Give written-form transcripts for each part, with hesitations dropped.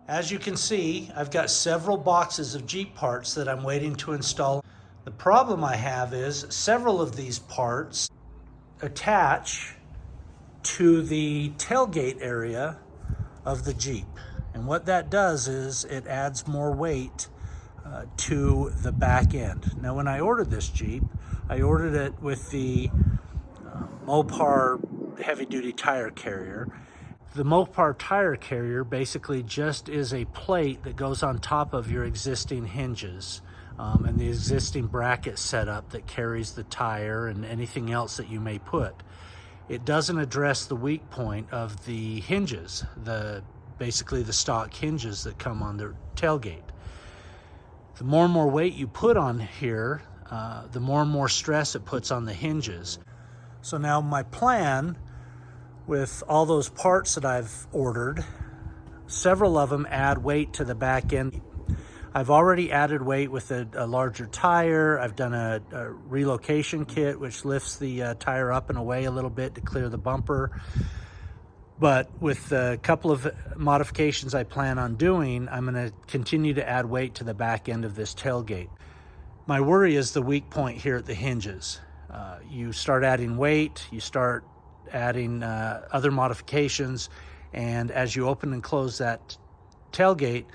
As you can see, I've got several boxes of Jeep parts that I'm waiting to install. The problem I have is several of these parts attach to the tailgate area of the Jeep. And what that does is it adds more weight to the back end. Now, when I ordered this Jeep, I ordered it with the Mopar heavy-duty tire carrier. The Mopar tire carrier basically just is a plate that goes on top of your existing hinges and the existing bracket setup that carries the tire and anything else that you may put. It doesn't address the weak point of the hinges, basically the stock hinges that come on the tailgate. The more and more weight you put on here, the more and more stress it puts on the hinges. So now my plan with all those parts that I've ordered, several of them add weight to the back end. I've already added weight with a larger tire. I've done a relocation kit, which lifts the tire up and away a little bit to clear the bumper. But with a couple of modifications I plan on doing, I'm gonna continue to add weight to the back end of this tailgate. My worry is the weak point here at the hinges. You start adding weight, you start adding other modifications, and as you open and close that tailgate,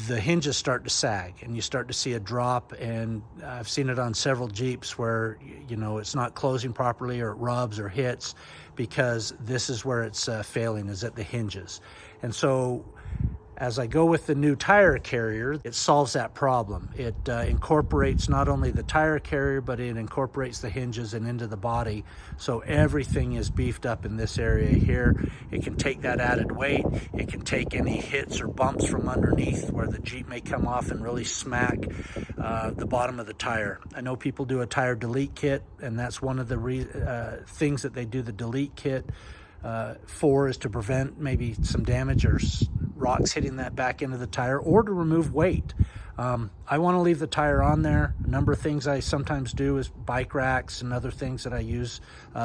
the hinges start to sag and you start to see a drop. And I've seen it on several Jeeps where, you know, it's not closing properly or it rubs or hits, because this is where it's failing, is at the hinges. And so as I go with the new tire carrier, it solves that problem. It incorporates not only the tire carrier, but it incorporates the hinges and into the body. So everything is beefed up in this area here. It can take that added weight. It can take any hits or bumps from underneath where the Jeep may come off and really smack the bottom of the tire. I know people do a tire delete kit, and that's one of the things that they do the delete kit for, is to prevent maybe some damage or rocks hitting that back end of the tire, or to remove weight. I want to leave the tire on there. A number of things I sometimes do is bike racks and other things that I use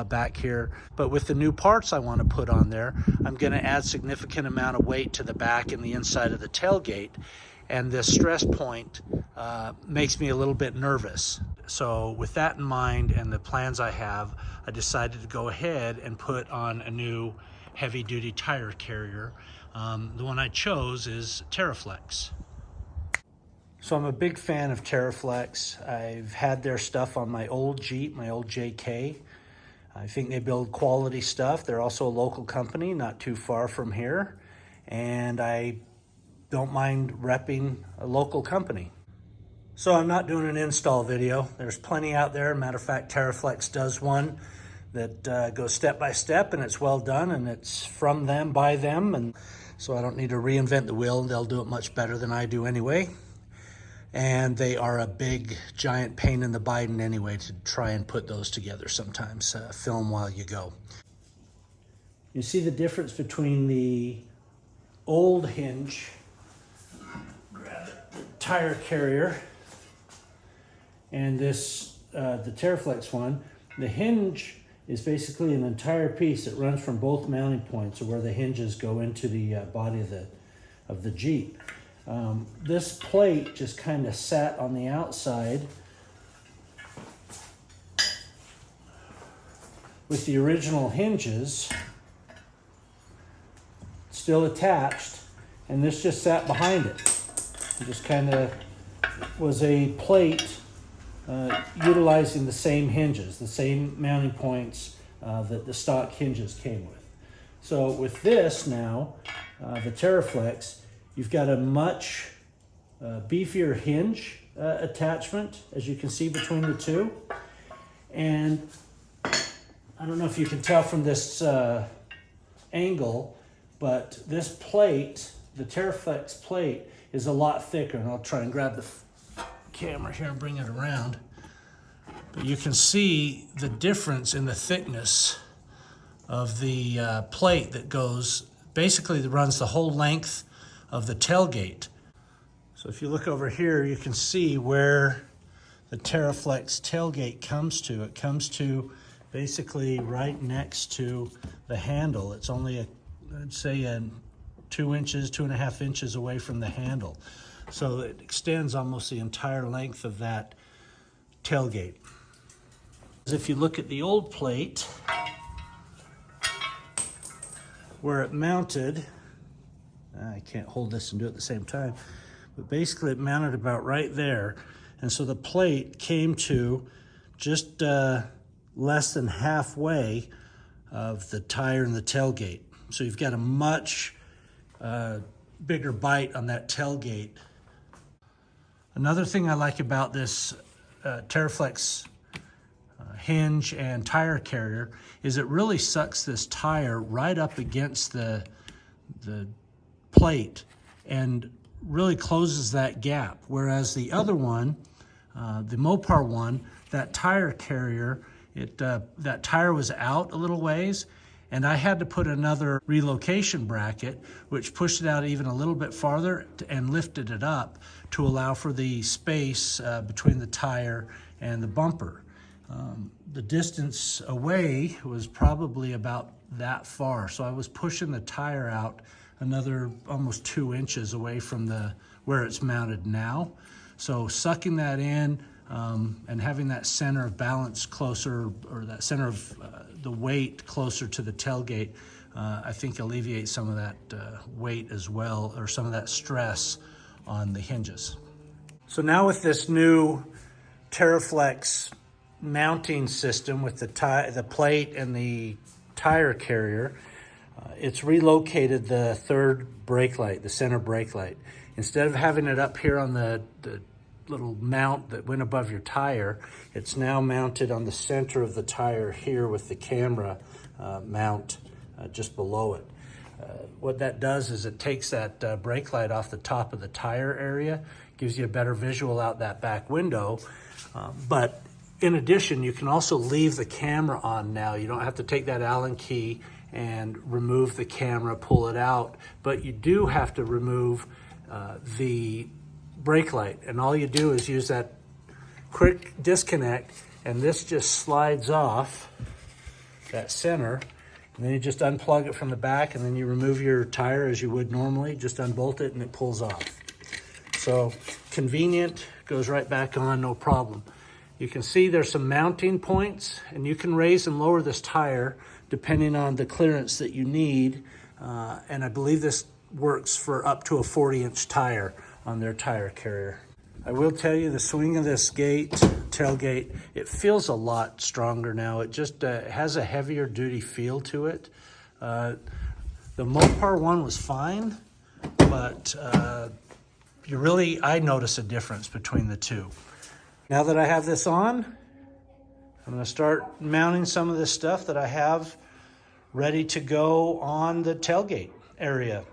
back here. But with the new parts I want to put on there, I'm going to add significant amount of weight to the back and the inside of the tailgate. And this stress point makes me a little bit nervous. So with that in mind and the plans I have, I decided to go ahead and put on a new heavy-duty tire carrier. The one I chose is Teraflex. So I'm a big fan of Teraflex. I've had their stuff on my old Jeep, my old JK. I think they build quality stuff. They're also a local company, not too far from here. And I don't mind repping a local company. So I'm not doing an install video. There's plenty out there. Matter of fact, Teraflex does one that goes step by step, and it's well done, and it's from them, by them, and so I don't need to reinvent the wheel. They'll do it much better than I do anyway. And they are a big, giant pain in the Biden anyway to try and put those together sometimes. Film while you go. You see the difference between the old Hinge, grab the tire carrier, and this, the Teraflex one. The Hinge is basically an entire piece that runs from both mounting points, or where the hinges go into the body of the Jeep. This plate just kind of sat on the outside with the original hinges still attached, and this just sat behind it. It just kind of was a plate utilizing the same hinges, the same mounting points that the stock hinges came with. So with this now, the Teraflex, you've got a much beefier hinge attachment, as you can see between the two. And I don't know if you can tell from this angle, but this plate, the Teraflex plate, is a lot thicker. And I'll try and grab the camera here and bring it around. But you can see the difference in the thickness of the plate that goes, basically that runs the whole length of the tailgate. So if you look over here, you can see where the Teraflex tailgate comes to. It comes to basically right next to the handle. It's only I'd say 2 inches, 2.5 inches away from the handle. So it extends almost the entire length of that tailgate. If you look at the old plate, where it mounted, I can't hold this and do it at the same time, but basically it mounted about right there. And so the plate came to just less than halfway of the tire and the tailgate. So you've got a much bigger bite on that tailgate. Another thing I like about this Teraflex hinge and tire carrier is it really sucks this tire right up against the plate and really closes that gap. Whereas the other one, the Mopar one, that tire carrier, that tire was out a little ways, and I had to put another relocation bracket, which pushed it out even a little bit farther and lifted it up to allow for the space between the tire and the bumper. The distance away was probably about that far, so I was pushing the tire out another almost 2 inches away from where it's mounted now. So sucking that in and having that center of balance closer, or that center of the weight closer to the tailgate, I think alleviates some of that weight as well, or some of that stress on the hinges. So now with this new Teraflex mounting system with the plate and the tire carrier, it's relocated the third brake light, the center brake light. Instead of having it up here on the little mount that went above your tire, it's now mounted on the center of the tire here with the camera mount just below it. What that does is it takes that brake light off the top of the tire area, gives you a better visual out that back window, but in addition, you can also leave the camera on now. You don't have to take that Allen key and remove the camera, pull it out, but you do have to remove the brake light. And all you do is use that quick disconnect, and this just slides off that center. And then you just unplug it from the back, and then you remove your tire as you would normally, just unbolt it and it pulls off. So convenient, goes right back on, no problem. You can see there's some mounting points, and you can raise and lower this tire depending on the clearance that you need. And I believe this works for up to a 40-inch tire on their tire carrier. I will tell you, the swing of this tailgate, it feels a lot stronger now. It just has a heavier duty feel to it. The Mopar one was fine, but I notice a difference between the two. Now that I have this on, I'm going to start mounting some of this stuff that I have ready to go on the tailgate area.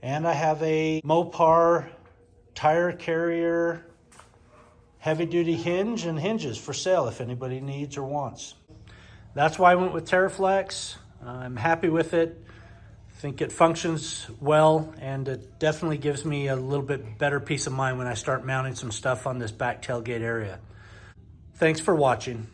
And I have a Mopar tire carrier, heavy duty hinge and hinges for sale if anybody needs or wants. That's why I went with Teraflex. I'm happy with it. I think it functions well, and it definitely gives me a little bit better peace of mind when I start mounting some stuff on this back tailgate area. Thanks for watching.